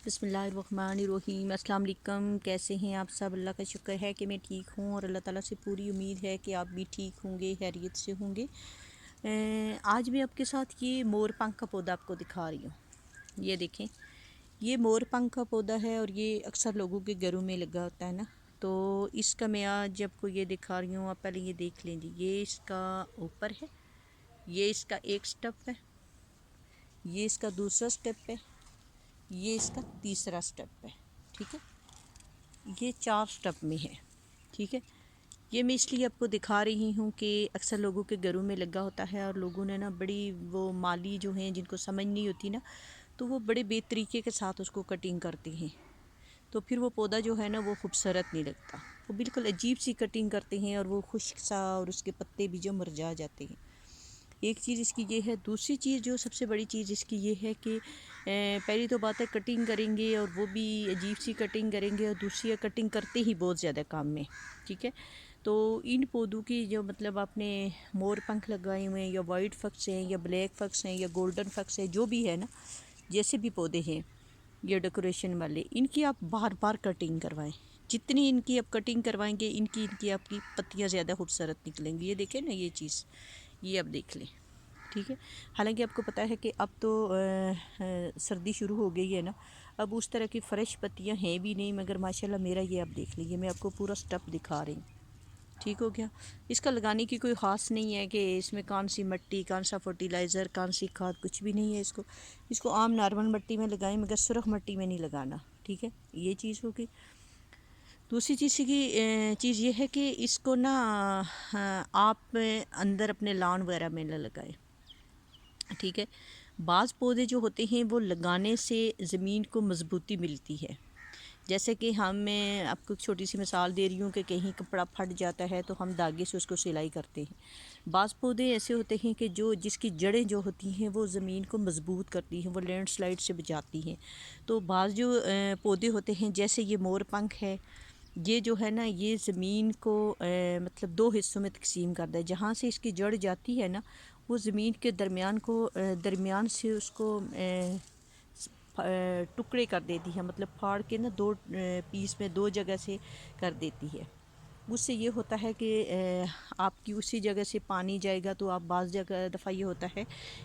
بسم اللہ الرحمن الرحیم۔ السلام علیکم، کیسے ہیں آپ سب؟ اللہ کا شکر ہے کہ میں ٹھیک ہوں اور اللہ تعالیٰ سے پوری امید ہے کہ آپ بھی ٹھیک ہوں گے، خیریت سے ہوں گے۔ آج میں آپ کے ساتھ یہ مور پنکھ کا پودا آپ کو دکھا رہی ہوں۔ یہ دیکھیں، یہ مور پنکھ کا پودا ہے اور یہ اکثر لوگوں کے گھروں میں لگا ہوتا ہے نا، تو اس کا میں آج آپ کو یہ دکھا رہی ہوں۔ آپ پہلے یہ دیکھ لیں جی، یہ اس کا اوپر ہے، یہ اس کا ایک سٹپ ہے، یہ اس کا دوسرا سٹپ ہے، یہ اس کا تیسرا سٹپ ہے، ٹھیک ہے۔ یہ 4 سٹپ میں ہے، ٹھیک ہے۔ یہ میں اس لیے آپ کو دکھا رہی ہوں کہ اکثر لوگوں کے گھروں میں لگا ہوتا ہے اور لوگوں نے نا بڑی وہ مالی جو ہیں جن کو سمجھ نہیں ہوتی نا، تو وہ بڑے بے طریقے کے ساتھ اس کو کٹنگ کرتے ہیں، تو پھر وہ پودا جو ہے نا وہ خوبصورت نہیں لگتا، وہ بالکل عجیب سی کٹنگ کرتے ہیں اور وہ خشک سا اور اس کے پتے بھی جو مرجھا جاتے ہیں۔ ایک چیز اس کی یہ ہے۔ دوسری چیز جو سب سے بڑی چیز اس کی یہ ہے کہ پہلی تو بات ہے کٹنگ کریں گے اور وہ بھی عجیب سی کٹنگ کریں گے، اور دوسری ہے کٹنگ کرتے ہی بہت زیادہ کام میں، ٹھیک ہے۔ تو ان پودوں کی جو مطلب آپ نے مور پنکھ لگائے ہوئے ہیں، یا وائٹ فکس ہیں، یا بلیک فکس ہیں، یا گولڈن فکس ہیں، جو بھی ہے نا، جیسے بھی پودے ہیں یہ ڈیکوریشن والے، ان کی آپ بار بار کٹنگ کروائیں۔ جتنی ان کی آپ کٹنگ کروائیں گے، ان کی آپ کی پتیاں زیادہ خوبصورت نکلیں گی۔ یہ دیکھیں نا، یہ چیز یہ اب دیکھ لیں، ٹھیک ہے۔ حالانکہ آپ کو پتہ ہے کہ اب تو سردی شروع ہو گئی ہے نا، اب اس طرح کی فریش پتیاں ہیں بھی نہیں، مگر ماشاءاللہ میرا یہ آپ دیکھ لیجیے، میں آپ کو پورا سٹپ دکھا رہی ہوں، ٹھیک ہو گیا۔ اس کا لگانے کی کوئی خاص نہیں ہے کہ اس میں کون سی مٹی، کون سا فرٹیلائزر، کون سی کھاد، کچھ بھی نہیں ہے۔ اس کو عام نارمل مٹی میں لگائیں، مگر سرخ مٹی میں نہیں لگانا، ٹھیک ہے۔ یہ چیز ہوگی۔ دوسری چیز یہ ہے کہ اس کو نا آپ اندر اپنے لان وغیرہ میں نہ لگائیں، ٹھیک ہے۔ بعض پودے جو ہوتے ہیں وہ لگانے سے زمین کو مضبوطی ملتی ہے، جیسے کہ میں آپ کو ایک چھوٹی سی مثال دے رہی ہوں کہ کہیں کپڑا پھٹ جاتا ہے تو ہم داغے سے اس کو سلائی کرتے ہیں۔ بعض پودے ایسے ہوتے ہیں کہ جس کی جڑیں جو ہوتی ہیں وہ زمین کو مضبوط کرتی ہیں، وہ لینڈ سلائڈ سے بچاتی ہیں۔ تو بعض جو پودے ہوتے ہیں، جیسے یہ مور پنکھ ہے، یہ جو ہے نا، یہ زمین کو مطلب 2 حصوں میں تقسیم کرتا ہے۔ جہاں سے اس کی جڑ جاتی ہے نا، وہ زمین کے درمیان سے اس کو ٹکڑے کر دیتی ہے، مطلب پھاڑ کے نا 2 پیس میں 2 جگہ سے کر دیتی ہے۔ اس سے یہ ہوتا ہے کہ آپ کی اسی جگہ سے پانی جائے گا تو آپ بعض جگہ دفعہ یہ ہوتا ہے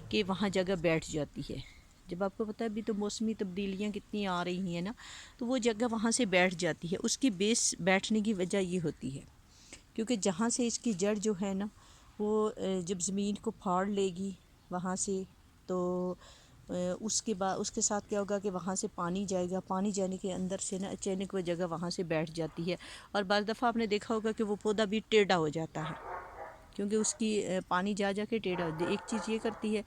کہ وہاں جگہ بیٹھ جاتی ہے۔ جب آپ کو پتہ ہے ابھی تو موسمی تبدیلیاں کتنی آ رہی ہیں نا، تو وہ جگہ وہاں سے بیٹھ جاتی ہے۔ اس کی بیس بیٹھنے کی وجہ یہ ہوتی ہے کیونکہ جہاں سے اس کی جڑ جو ہے نا، وہ جب زمین کو پھاڑ لے گی وہاں سے، تو اس کے ساتھ کیا ہوگا کہ وہاں سے پانی جائے گا، پانی جانے کے اندر سے نا اچانک وہ جگہ وہاں سے بیٹھ جاتی ہے، اور بعض دفعہ آپ نے دیکھا ہوگا کہ وہ پودا بھی ٹیڑھا ہو جاتا ہے کیونکہ اس کی پانی جا کے ٹیڑھا ہو۔ ایک چیز یہ کرتی ہے۔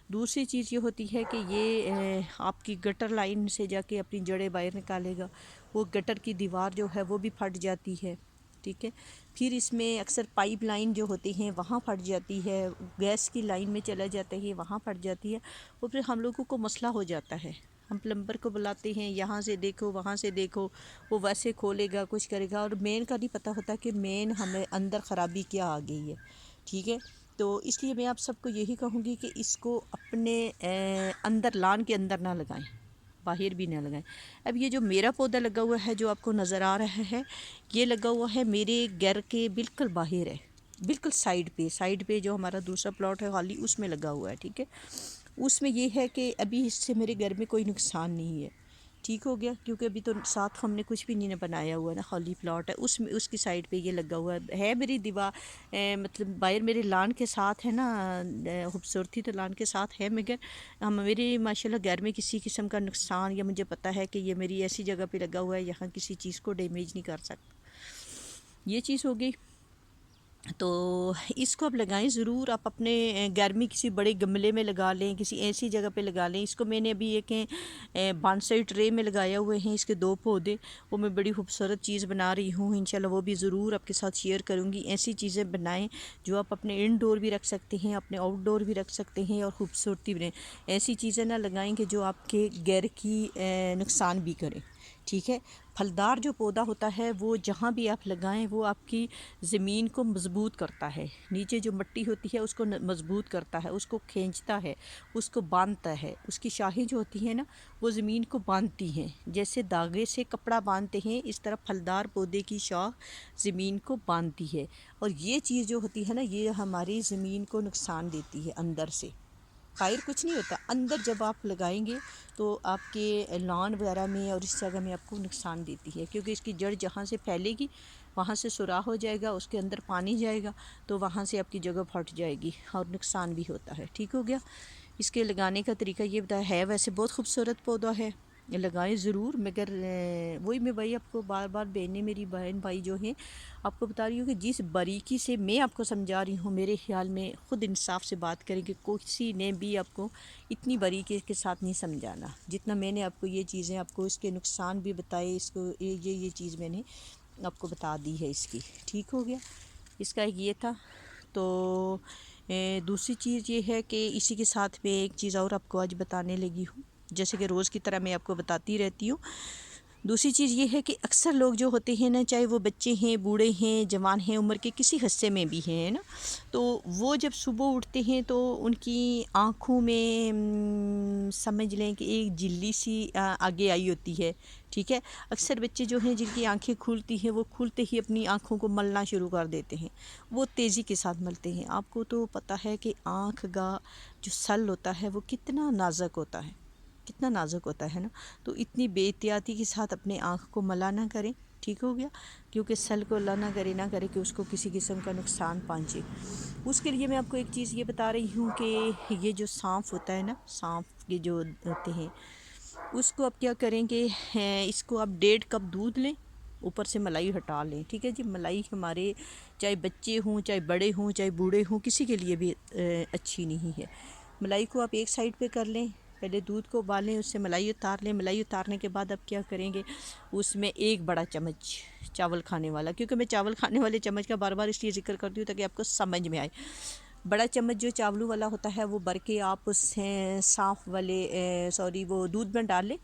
دوسری چیز یہ ہوتی ہے کہ یہ آپ کی گٹر لائن سے جا کے اپنی جڑیں باہر نکالے گا، وہ گٹر کی دیوار جو ہے وہ بھی پھٹ جاتی ہے، ٹھیک ہے۔ پھر اس میں اکثر پائپ لائن جو ہوتی ہیں وہاں پھٹ جاتی ہے، گیس کی لائن میں چلا جاتا ہے، وہاں پھٹ جاتی ہے، اور پھر ہم لوگوں کو مسئلہ ہو جاتا ہے۔ ہم پلمبر کو بلاتے ہیں، یہاں سے دیکھو، وہاں سے دیکھو، وہ ویسے کھولے گا، کچھ کرے گا، اور مین کا نہیں پتہ ہوتا کہ مین ہمیں اندر خرابی کیا آ گئی ہے، ٹھیک ہے۔ تو اس لیے میں آپ سب کو یہی کہوں گی کہ اس کو اپنے اندر لان کے اندر نہ لگائیں، باہر بھی نہ لگائیں۔ اب یہ جو میرا پودا لگا ہوا ہے جو آپ کو نظر آ رہا ہے، یہ لگا ہوا ہے میرے گھر کے بالکل باہر ہے، بالکل سائیڈ پہ جو ہمارا دوسرا پلاٹ ہے خالی، اس میں لگا ہوا ہے، ٹھیک ہے۔ اس میں یہ ہے کہ ابھی اس سے میرے گھر میں کوئی نقصان نہیں ہے، ٹھیک ہو گیا، کیونکہ ابھی تو ساتھ ہم نے کچھ بھی نہیں بنایا ہوا نا، خالی پلاٹ ہے، اس کی سائڈ پہ یہ لگا ہوا ہے میری دیوار مطلب باہر میرے لان کے ساتھ ہے نا، خوبصورتی تو لان کے ساتھ ہے، مگر میرے ماشاءاللہ گھر میں کسی قسم کا نقصان، یا مجھے پتہ ہے کہ یہ میری ایسی جگہ پہ لگا ہوا ہے یہاں کسی چیز کو ڈیمیج نہیں کر سکتا، یہ چیز ہو گئی۔ تو اس کو آپ لگائیں ضرور، آپ اپنے گھر میں کسی بڑے گملے میں لگا لیں، کسی ایسی جگہ پہ لگا لیں۔ اس کو میں نے ابھی ایک بانسائی ٹرے میں لگایا ہوئے ہیں، اس کے 2 پودے، وہ میں بڑی خوبصورت چیز بنا رہی ہوں، انشاءاللہ وہ بھی ضرور آپ کے ساتھ شیئر کروں گی۔ ایسی چیزیں بنائیں جو آپ اپنے انڈور بھی رکھ سکتے ہیں، اپنے آؤٹ ڈور بھی رکھ سکتے ہیں، اور خوبصورتی بنائیں۔ ایسی چیزیں نہ لگائیں کہ جو آپ کے گھر کی نقصان بھی کریں، ٹھیک ہے، پھلدار جو پودا ہوتا ہے وہ جہاں بھی آپ لگائیں وہ آپ کی زمین کو مضبوط کرتا ہے، نیچے جو مٹی ہوتی ہے اس کو مضبوط کرتا ہے، اس کو کھینچتا ہے، اس کو باندھتا ہے، اس کی شاخیں جو ہوتی ہیں نا وہ زمین کو باندھتی ہیں، جیسے دھاگے سے کپڑا باندھتے ہیں اس طرح پھلدار پودے کی شاخ زمین کو باندھتی ہے، اور یہ چیز جو ہوتی ہے نا یہ ہماری زمین کو نقصان دیتی ہے اندر سے، باہر کچھ نہیں ہوتا، اندر جب آپ لگائیں گے تو آپ کے لان وغیرہ میں اور اس جگہ میں آپ کو نقصان دیتی ہے، کیونکہ اس کی جڑ جہاں سے پھیلے گی وہاں سے سوراخ ہو جائے گا، اس کے اندر پانی جائے گا تو وہاں سے آپ کی جگہ پھٹ جائے گی اور نقصان بھی ہوتا ہے، ٹھیک ہو گیا۔ اس کے لگانے کا طریقہ یہ بتایا ہے، ویسے بہت خوبصورت پودا ہے، لگائیں ضرور، مگر وہی میں بھائی آپ کو بار بار بہنیں میری بہن بھائی جو ہیں آپ کو بتا رہی ہوں کہ جس باریکی سے میں آپ کو سمجھا رہی ہوں میرے خیال میں خود انصاف سے بات کریں کہ کسی نے بھی آپ کو اتنی باریکی کے ساتھ نہیں سمجھانا جتنا میں نے آپ کو یہ چیزیں آپ کو اس کے نقصان بھی بتائے، اس کو یہ چیز میں نے آپ کو بتا دی ہے اس کی، ٹھیک ہو گیا۔ اس کا ایک یہ تھا، تو دوسری چیز یہ ہے کہ اسی کے ساتھ میں ایک چیز اور آپ کو آج بتانے لگی ہوں، جیسے کہ روز کی طرح میں آپ کو بتاتی رہتی ہوں۔ دوسری چیز یہ ہے کہ اکثر لوگ جو ہوتے ہیں نا، چاہے وہ بچے ہیں، بوڑھے ہیں، جوان ہیں، عمر کے کسی حصے میں بھی ہیں نا، تو وہ جب صبح اٹھتے ہیں تو ان کی آنکھوں میں سمجھ لیں کہ ایک جلی سی آگے آئی ہوتی ہے، ٹھیک ہے۔ اکثر بچے جو ہیں جن کی آنکھیں کھلتی ہیں وہ کھلتے ہی اپنی آنکھوں کو ملنا شروع کر دیتے ہیں، وہ تیزی کے ساتھ ملتے ہیں۔ آپ کو تو پتہ ہے کہ آنکھ کا جو سل ہوتا ہے وہ کتنا نازک ہوتا ہے، کتنا نازک ہوتا ہے نا، تو اتنی بے احتیاطی کے ساتھ اپنے آنکھ کو ملا نہ کریں، ٹھیک ہو گیا، کیونکہ سل کو اللہ نہ کرے کہ اس کو کسی قسم کا نقصان پہنچے۔ اس کے لیے میں آپ کو ایک چیز یہ بتا رہی ہوں کہ یہ جو سانپ ہوتا ہے نا، سانپ کے جو ہوتے ہیں اس کو آپ کیا کریں کہ اس کو آپ 1.5 کپ دودھ لیں، اوپر سے ملائی ہٹا لیں، ٹھیک ہے جی۔ ملائی ہمارے چاہے بچے ہوں، چاہے بڑے ہوں، چاہے بوڑھے ہوں، کسی کے لیے بھی اچھی نہیں ہے۔ ملائی کو آپ ایک سائڈ پہ کر لیں، پہلے دودھ کو ابالیں، اس سے ملائی اتار لیں، ملائی اتارنے کے بعد آپ کیا کریں گے، اس میں 1 بڑا چمچ چاول کھانے والا، کیونکہ میں چاول کھانے والے چمچ کا بار بار اس لیے ذکر کرتی ہوں تاکہ آپ کو سمجھ میں آئے، بڑا چمچ جو چاولوں والا ہوتا ہے وہ بھر کے آپ اس صاف والے وہ دودھ میں ڈال لیں،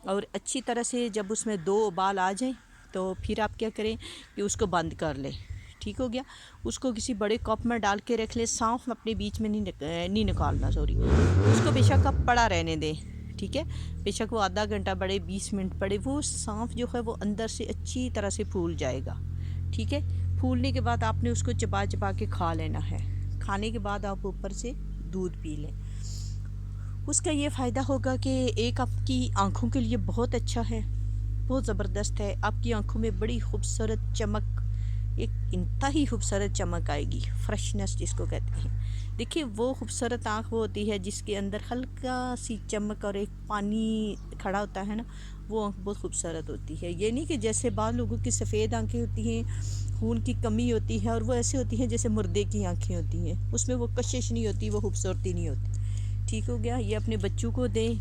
اور اچھی طرح سے جب اس میں 2 ابال آ جائیں تو پھر آپ کیا کریں کہ اس کو بند کر لیں، ٹھیک ہو گیا۔ اس کو کسی بڑے کپ میں ڈال کے رکھ لیں، صاف اپنے بیچ میں نہیں نکالنا، اس کو بے شک آپ پڑا رہنے دیں، ٹھیک ہے، بے شک وہ آدھا گھنٹہ پڑے، 20 منٹ پڑے، وہ صاف جو ہے وہ اندر سے اچھی طرح سے پھول جائے گا، ٹھیک ہے۔ پھولنے کے بعد آپ نے اس کو چبا چبا کے کھا لینا ہے، کھانے کے بعد آپ اوپر سے دودھ پی لیں۔ اس کا یہ فائدہ ہوگا کہ ایک آپ کی آنکھوں کے لیے بہت اچھا ہے، بہت زبردست ہے، آپ کی آنکھوں میں بڑی خوبصورت چمک، ایک انتہائی خوبصورت چمک آئے گی، فریشنس جس کو کہتے ہیں۔ دیکھیے وہ خوبصورت آنکھ وہ ہوتی ہے جس کے اندر ہلکا سی چمک اور ایک پانی کھڑا ہوتا ہے نا، وہ آنکھ بہت خوبصورت ہوتی ہے۔ یہ نہیں کہ جیسے بعض لوگوں کی سفید آنکھیں ہوتی ہیں، خون کی کمی ہوتی ہے، اور وہ ایسے ہوتی ہیں جیسے مردے کی آنکھیں ہوتی ہیں، اس میں وہ کشش نہیں ہوتی، وہ خوبصورتی نہیں ہوتی، ٹھیک ہو گیا۔ یہ اپنے بچوں کو دیں،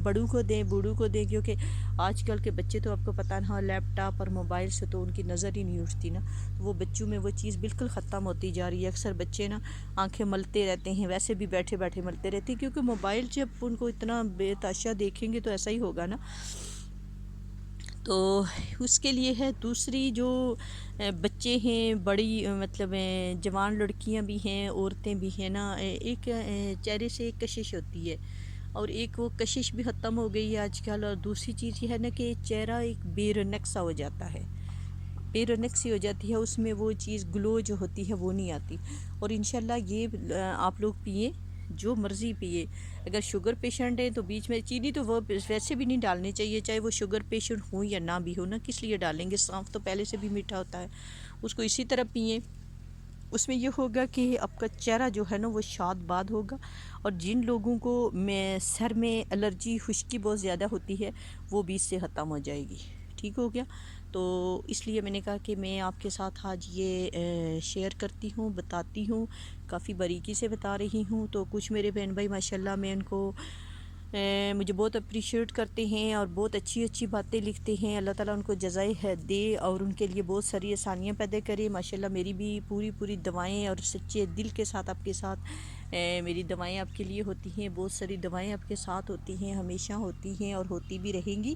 بڑوں کو دیں، بوڑھوں کو دیں، کیونکہ آج کل کے بچے تو آپ کو پتہ نہ، لیپ ٹاپ اور موبائل سے تو ان کی نظر ہی نہیں اٹھتی نا، تو وہ بچوں میں وہ چیز بالکل ختم ہوتی جا رہی ہے۔ اکثر بچے نا آنکھیں ملتے رہتے ہیں، ویسے بھی بیٹھے بیٹھے ملتے رہتے ہیں، کیونکہ موبائل جب ان کو اتنا بے تحاشا دیکھیں گے تو ایسا ہی ہوگا نا۔ تو اس کے لیے ہے دوسری جو بچے ہیں، بڑی مطلب جوان لڑکیاں بھی ہیں، عورتیں بھی ہیں نا، ایک چہرے سے ایک کشش ہوتی ہے، اور ایک وہ کشش بھی ختم ہو گئی ہے آج کل، اور دوسری چیز یہ ہے نا کہ چہرہ ایک بے رونق سا ہو جاتا ہے، بے رونق سی ہو جاتی ہے، اس میں وہ چیز گلو جو ہوتی ہے وہ نہیں آتی۔ اور انشاءاللہ یہ آپ لوگ پئیں، جو مرضی پیے، اگر شوگر پیشنٹ ہے تو بیچ میں چینی تو وہ ویسے بھی نہیں ڈالنی چاہیے، چاہے وہ شوگر پیشنٹ ہوں یا نہ بھی ہو نا، کس لیے ڈالیں گے، سانپ تو پہلے سے بھی میٹھا ہوتا ہے، اس کو اسی طرح پئیں۔ اس میں یہ ہوگا کہ آپ کا چہرہ جو ہے نا وہ شاد باد ہوگا، اور جن لوگوں کو سر میں الرجی، خشکی بہت زیادہ ہوتی ہے، وہ بھی اس سے ختم ہو جائے گی، ٹھیک ہو گیا۔ تو اس لیے میں نے کہا کہ میں آپ کے ساتھ آج یہ شیئر کرتی ہوں، بتاتی ہوں، کافی باریکی سے بتا رہی ہوں، تو کچھ میرے بہن بھائی ماشاءاللہ میں ان کو مجھے بہت اپریشیٹ کرتے ہیں اور بہت اچھی اچھی باتیں لکھتے ہیں، اللہ تعالیٰ ان کو جزائے دے اور ان کے لیے بہت ساری آسانیاں پیدا کرے۔ ماشاءاللہ میری بھی پوری دعائیں اور سچے دل کے ساتھ آپ کے ساتھ میری دعائیں آپ کے لیے ہوتی ہیں، بہت ساری دعائیں آپ کے ساتھ ہوتی ہیں، ہمیشہ ہوتی ہیں اور ہوتی بھی رہیں گی۔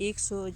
100